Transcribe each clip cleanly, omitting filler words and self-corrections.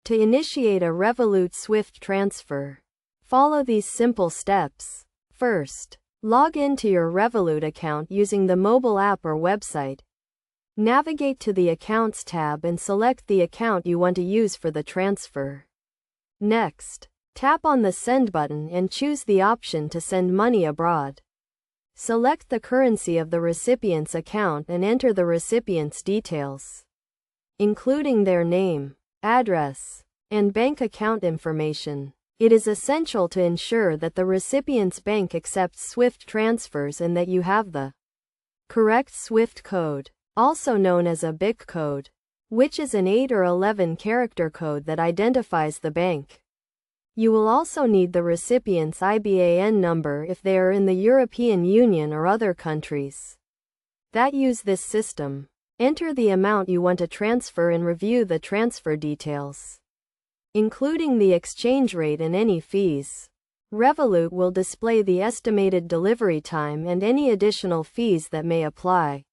To initiate a Revolut SWIFT transfer, follow these simple steps. First, log into your Revolut account using the mobile app or website. Navigate to the Accounts tab and select the account you want to use for the transfer. Next, tap on the Send button and choose the option to send money abroad. Select the currency of the recipient's account and enter the recipient's details, including their name, address, and bank account information. It is essential to ensure that the recipient's bank accepts SWIFT transfers and that you have the correct SWIFT code, also known as a BIC code, which is an 8 or 11 character code that identifies the bank. You will also need the recipient's IBAN number if they are in the European Union or other countries that use this system. Enter the amount you want to transfer and review the transfer details, including the exchange rate and any fees. Revolut will display the estimated delivery time and any additional fees that may apply.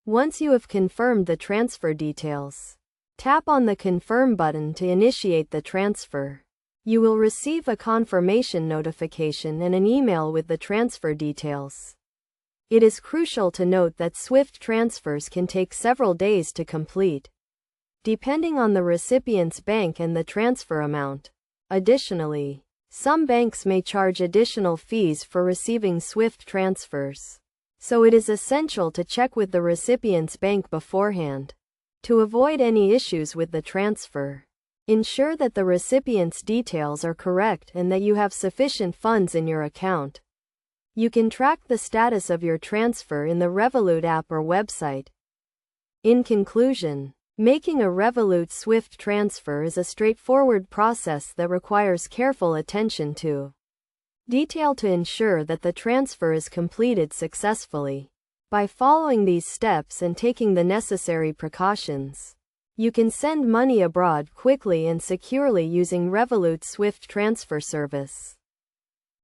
Once you have confirmed the transfer details, tap on the Confirm button to initiate the transfer. You will receive a confirmation notification and an email with the transfer details. It is crucial to note that SWIFT transfers can take several days to complete, depending on the recipient's bank and the transfer amount. Additionally, some banks may charge additional fees for receiving SWIFT transfers, so it is essential to check with the recipient's bank beforehand. To avoid any issues with the transfer, ensure that the recipient's details are correct and that you have sufficient funds in your account. You can track the status of your transfer in the Revolut app or website. In conclusion, making a Revolut SWIFT transfer is a straightforward process that requires careful attention to detail to ensure that the transfer is completed successfully. By following these steps and taking the necessary precautions, you can send money abroad quickly and securely using Revolut SWIFT transfer service.